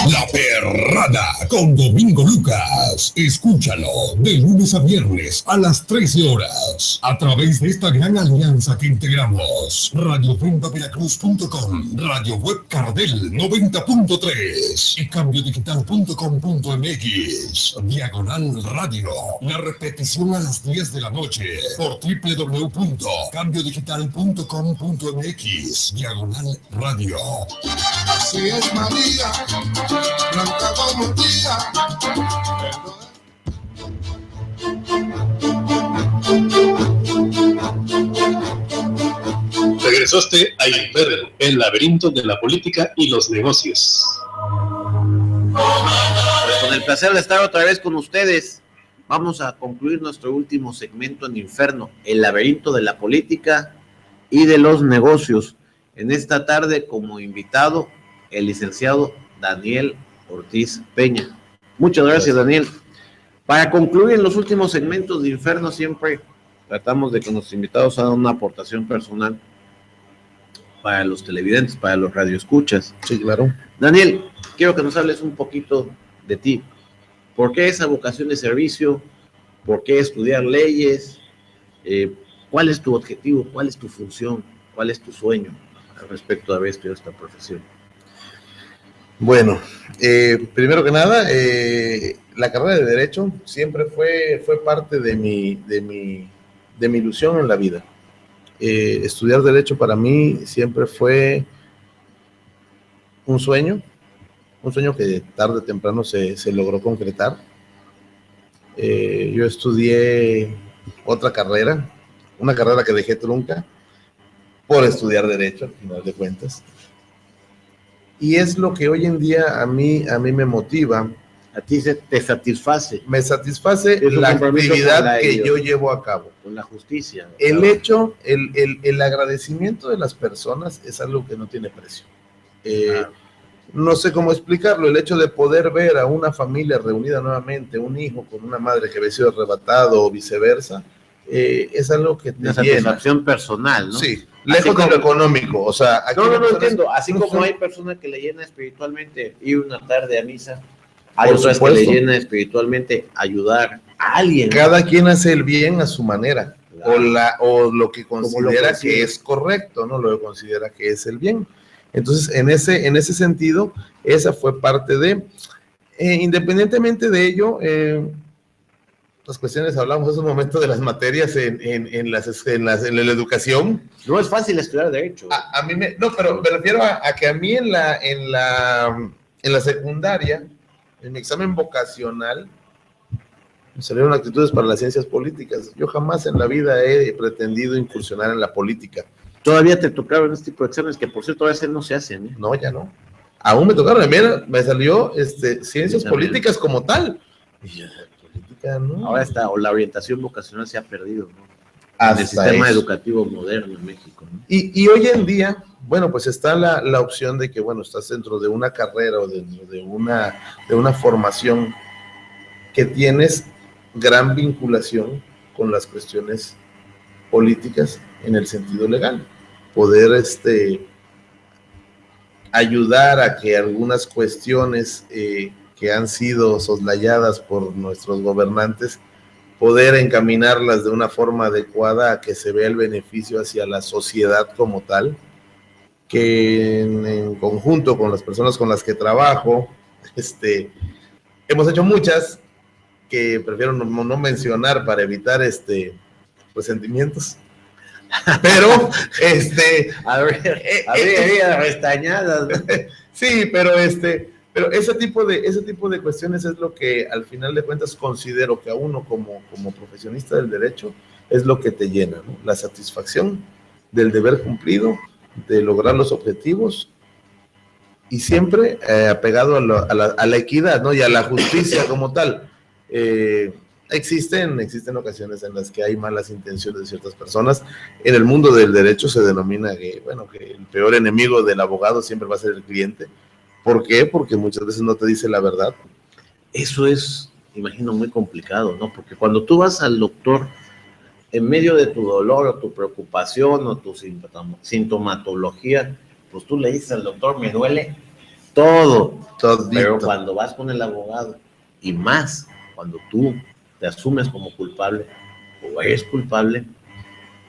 La Perrada con Domingo Lucas. Escúchalo de lunes a viernes a las 13 horas a través de esta gran alianza que integramos. RadioFrendaVeracruz.com, Radio Web Cardel 90.3 y CambioDigital.com.mx. Diagonal Radio. La repetición a las 10 de la noche por www.cambiodigital.com.mx. Diagonal Radio. Así es María, blanca como un día. Regresaste a Inferno, el laberinto de la política y los negocios. Pues con el placer de estar otra vez con ustedes, vamos a concluir nuestro último segmento en Inferno, el laberinto de la política y de los negocios. En esta tarde, como invitado, el licenciado Daniel Ortiz Peña. Muchas gracias, Daniel. Para concluir, en los últimos segmentos de Inferno siempre tratamos de que nuestros invitados hagan una aportación personal para los televidentes, para los radioescuchas. Sí, claro. Daniel, quiero que nos hables un poquito de ti. ¿Por qué esa vocación de servicio? ¿Por qué estudiar leyes? ¿Cuál es tu objetivo? ¿Cuál es tu función? ¿Cuál es tu sueño al respecto de haber estudiado esta profesión? Bueno, primero que nada, la carrera de Derecho siempre fue parte de mi ilusión en la vida. Estudiar Derecho para mí siempre fue un sueño que tarde o temprano se logró concretar. Yo estudié otra carrera, una carrera que dejé trunca por estudiar Derecho, al final de cuentas. Y es lo que hoy en día a mí me motiva. A ti te satisface. Me satisface la actividad que yo llevo a cabo. Con la justicia. El hecho, el agradecimiento de las personas es algo que no tiene precio. No sé cómo explicarlo. El hecho de poder ver a una familia reunida nuevamente, un hijo con una madre que había sido arrebatado o viceversa, es algo que te una satisfacción personal, ¿no? Sí. Lejos de lo económico, o sea... Aquí no entiendo, así como hay personas que le llena espiritualmente ir una tarde a misa, hay otras que le llena espiritualmente ayudar a alguien. Cada quien hace el bien a su manera, claro. o lo que considera que es correcto, ¿no? Lo que considera que es el bien. Entonces, en ese sentido, esa fue parte de... independientemente de ello... las cuestiones, hablamos en un momento de las materias en la educación. No es fácil estudiar Derecho. A mí pero me refiero a que a mí en la secundaria, en mi examen vocacional, salieron actitudes para las ciencias políticas. Yo jamás en la vida he pretendido incursionar en la política. Todavía te tocaron este tipo de exámenes que, por cierto, a veces no se hacen, ¿eh? No, ya no. Aún me tocaron, mira, me salió ciencias políticas como tal. Y yo, política, no. Ahora está, o la orientación vocacional se ha perdido, ¿no? Hasta el sistema eso. educativo moderno en México, ¿no? Y hoy en día, bueno, pues está la opción de que, bueno, estás dentro de una carrera o dentro de una formación que tienes gran vinculación con las cuestiones políticas en el sentido legal. Poder ayudar a que algunas cuestiones que han sido soslayadas por nuestros gobernantes, poder encaminarlas de una forma adecuada a que se vea el beneficio hacia la sociedad como tal, que en conjunto con las personas con las que trabajo, hemos hecho muchas que prefiero no mencionar para evitar resentimientos. Pero, habría restañadas, ¿no? Sí, pero ese tipo de cuestiones es lo que al final de cuentas considero que a uno como profesionista del derecho es lo que te llena, ¿no? La satisfacción del deber cumplido, de lograr los objetivos y siempre apegado a la equidad, ¿no? Y a la justicia como tal. Existen ocasiones en las que hay malas intenciones de ciertas personas. En el mundo del derecho se denomina que el peor enemigo del abogado siempre va a ser el cliente. ¿Por qué? Porque muchas veces no te dice la verdad. Eso es, imagino, muy complicado, ¿no? Porque cuando tú vas al doctor, en medio de tu dolor o tu preocupación o tu sintomatología, pues tú le dices al doctor, me duele todo. Pero cuando vas con el abogado, y más cuando tú te asumes como culpable o eres culpable,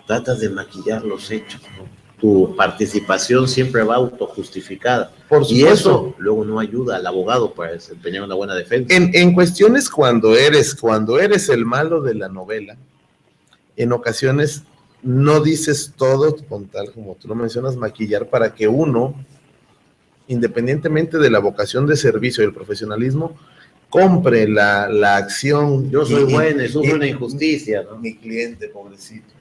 tratas de maquillar los hechos, ¿no? Tu participación siempre va autojustificada. Y eso luego no ayuda al abogado para desempeñar una buena defensa. En cuestiones cuando eres el malo de la novela, en ocasiones no dices todo con tal como tú lo mencionas, maquillar, para que uno, independientemente de la vocación de servicio y el profesionalismo, compre la acción. Yo soy bueno y sufro una injusticia, ¿no? Mi cliente, pobrecito.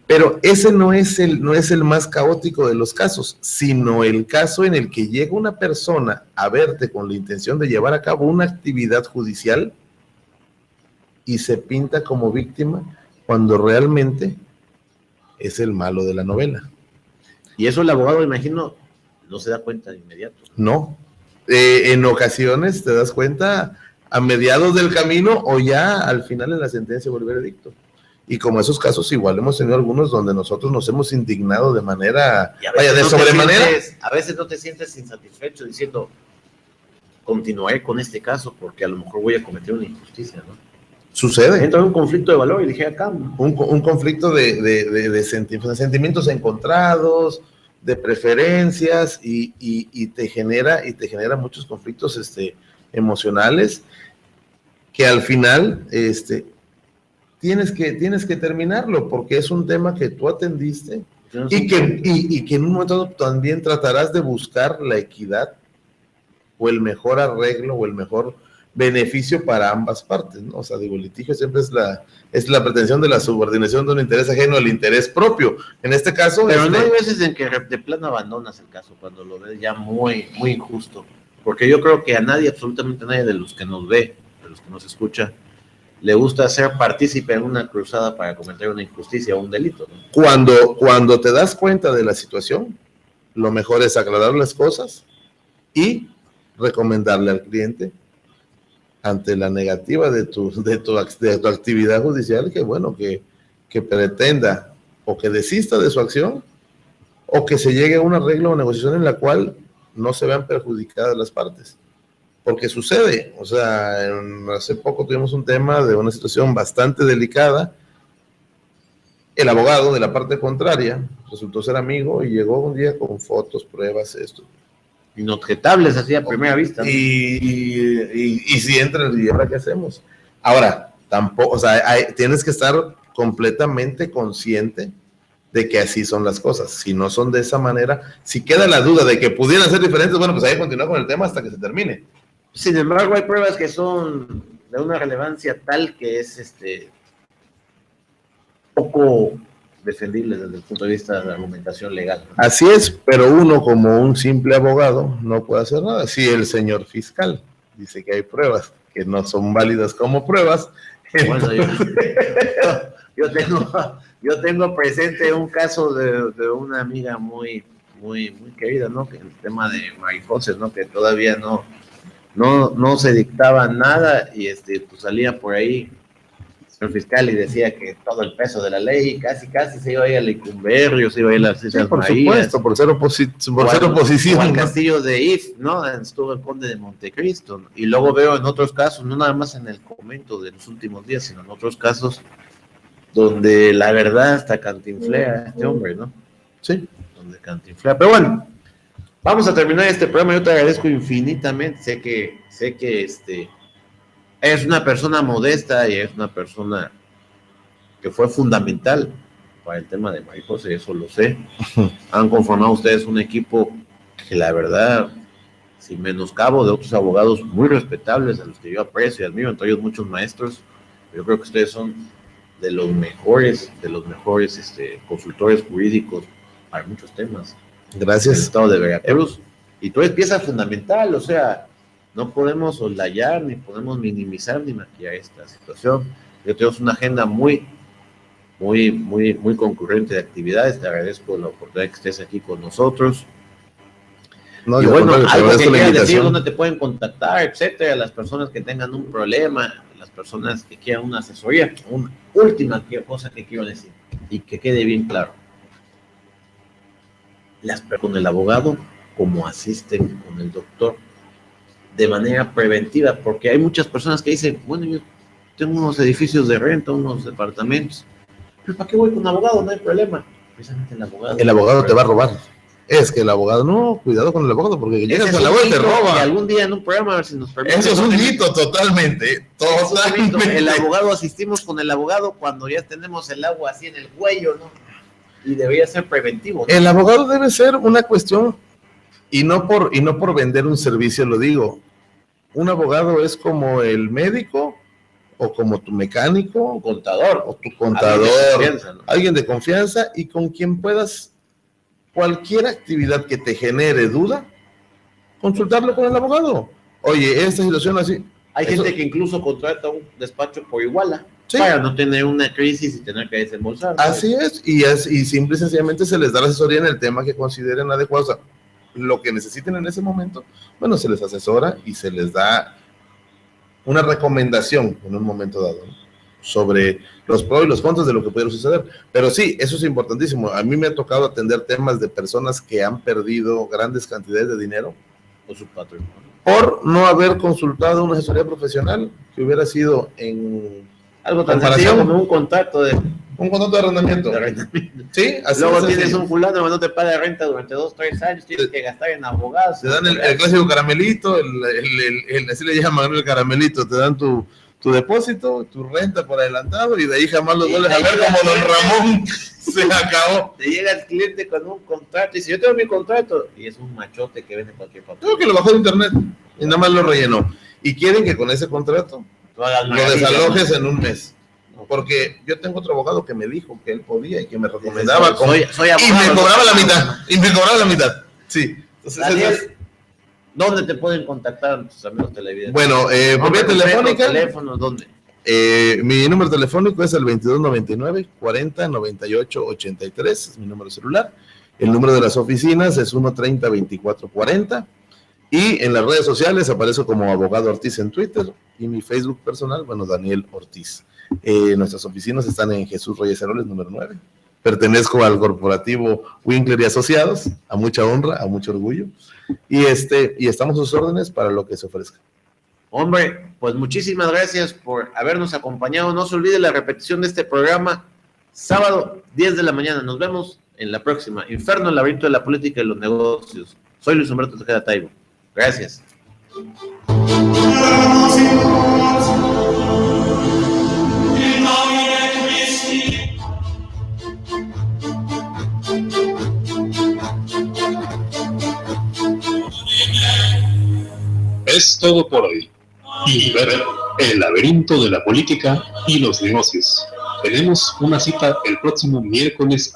Pero ese no es el más caótico de los casos, sino el caso en el que llega una persona a verte con la intención de llevar a cabo una actividad judicial y se pinta como víctima cuando realmente es el malo de la novela. Y eso el abogado, imagino, no se da cuenta de inmediato. No. En ocasiones te das cuenta a mediados del camino o ya al final en la sentencia o el veredicto. Y como esos casos igual hemos tenido algunos donde nosotros nos hemos indignado de manera, de sobremanera. A veces no te sientes insatisfecho diciendo, continuaré con este caso porque a lo mejor voy a cometer una injusticia, ¿no? Sucede. Entra en un conflicto de valor y dije acá. Un conflicto de sentimientos encontrados, de preferencias y te genera muchos conflictos emocionales que al final tienes que terminarlo porque es un tema que tú atendiste y que en un momento también tratarás de buscar la equidad o el mejor arreglo o el mejor beneficio para ambas partes, ¿no? O sea, digo, el litigio siempre es la pretensión de la subordinación de un interés ajeno al interés propio. En este caso... Pero no hay veces en que de plano abandonas el caso cuando lo ves ya muy, muy injusto. Porque yo creo que a nadie, absolutamente a nadie de los que nos ve, de los que nos escucha, le gusta ser partícipe en una cruzada para cometer una injusticia o un delito, ¿no? Cuando te das cuenta de la situación, lo mejor es aclarar las cosas y recomendarle al cliente ante la negativa de tu actividad judicial, que pretenda o que desista de su acción o que se llegue a un arreglo o negociación en la cual no se vean perjudicadas las partes. Porque sucede, o sea, hace poco tuvimos un tema de una situación bastante delicada. El abogado de la parte contraria resultó ser amigo y llegó un día con fotos, pruebas, esto. Inobjetables así a primera vista, ¿no? Y si entra el ahora ¿qué hacemos? Ahora, tampoco, o sea, tienes que estar completamente consciente de que así son las cosas. Si no son de esa manera, si queda la duda de que pudieran ser diferentes, bueno, pues ahí continúa con el tema hasta que se termine. Sin embargo, hay pruebas que son de una relevancia tal que es poco defendible desde el punto de vista de la argumentación legal. Así es, pero uno como un simple abogado no puede hacer nada. Si el señor fiscal dice que hay pruebas que no son válidas como pruebas. Bueno, yo tengo presente un caso de una amiga muy querida, ¿no? Que el tema de Maricoces, ¿no? Que todavía no se dictaba nada y pues salía por ahí el señor fiscal y decía que todo el peso de la ley casi se iba a ir a Lecumberri, se iba a ir a las Islas Marías. Supuesto, por ser oposición. O al castillo de If, ¿no? Estuvo el conde de Montecristo, ¿no? Y luego veo en otros casos, no nada más en el comento de los últimos días, sino en otros casos donde la verdad hasta cantinflea este hombre, ¿no? Sí. Donde cantinflea. Pero bueno, vamos a terminar este programa. Yo te agradezco infinitamente. Sé que es una persona modesta y es una persona que fue fundamental para el tema de Maricosa, eso lo sé. Han conformado ustedes un equipo que la verdad, sin menoscabo de otros abogados muy respetables, a los que yo aprecio y admiro, entre ellos muchos maestros, yo creo que ustedes son de los mejores consultores jurídicos para muchos temas. Gracias. El estado de Veracruz. Y tú eres pieza fundamental, o sea, no podemos soslayar, ni podemos minimizar, ni maquillar esta situación. Yo tengo una agenda muy concurrente de actividades. Te agradezco la oportunidad que estés aquí con nosotros. No, y bueno, algo que quieras decir, dónde te pueden contactar, etcétera, las personas que tengan un problema, las personas que quieran una asesoría. Una última cosa que quiero decir, y que quede bien claro. Con el abogado, como asisten con el doctor, de manera preventiva, porque hay muchas personas que dicen, bueno, yo tengo unos edificios de renta, unos departamentos, pero ¿para qué voy con un abogado? No hay problema. Precisamente el abogado te va a robar. Es que el abogado, no, cuidado con el abogado, porque llegas a la abogado y te roba. Algún día en un programa, a ver si nos permite. Eso es un mito, totalmente. El abogado, asistimos con el abogado cuando ya tenemos el agua así en el cuello, ¿no? Y debería ser preventivo, ¿no? El abogado debe ser una cuestión, y no por vender un servicio lo digo. Un abogado es como el médico, o como tu mecánico, contador, o tu contador, alguien de confianza, y con quien puedas cualquier actividad que te genere duda, consultarlo con el abogado. Oye, esta situación así. Hay gente que incluso contrata un despacho por iguala, ¿sí?, para no tener una crisis y tener que desembolsar, ¿no? Así es, y simple y sencillamente se les da la asesoría en el tema que consideren adecuado. O sea, lo que necesiten en ese momento, bueno, se les asesora y se les da una recomendación en un momento dado, ¿no?, sobre los pros y los contras de lo que pudiera suceder. Pero sí, eso es importantísimo. A mí me ha tocado atender temas de personas que han perdido grandes cantidades de dinero o su patrimonio por no haber consultado una asesoría profesional que hubiera sido en algo tan sencillo como un contrato de arrendamiento. Sí, así. Luego tienes un fulano que no te paga renta durante 2-3 años, tienes que gastar en abogados. Te dan el clásico caramelito, así le llaman el caramelito, te dan tu depósito, tu renta por adelantado, y de ahí jamás lo vuelves a ver, como don Ramón. Se acabó. Te llega el cliente con un contrato y dice, yo tengo mi contrato, y es un machote que vende cualquier papel. Tengo que lo bajó de internet y nada más lo rellenó. Y quieren que con ese contrato lo desalojes en un mes. Porque yo tengo otro abogado que me dijo que él podía y que me recomendaba. Soy abogado, y me cobraba la mitad. Sí. Entonces, Daniel, ¿dónde te pueden contactar tus amigos televidentes? Bueno, por vía telefónica. ¿Teléfono? ¿Dónde? Mi número telefónico es el 2299-4098-83, es mi número celular. El número de las oficinas es 130-2440. Y en las redes sociales aparezco como Abogado Ortiz en Twitter, y mi Facebook personal, bueno, Daniel Ortiz. Nuestras oficinas están en Jesús Reyes Heroles, número 9. Pertenezco al corporativo Winkler y Asociados, a mucha honra, a mucho orgullo. Y estamos a sus órdenes para lo que se ofrezca. Hombre, pues muchísimas gracias por habernos acompañado. No se olvide la repetición de este programa, sábado, 10 de la mañana. Nos vemos en la próxima. Inferno, el laberinto de la política y los negocios. Soy Luis Humberto Tejeda Taibo. Gracias. Es todo por hoy. Inferno, El laberinto de la política y los negocios. Tenemos una cita el próximo miércoles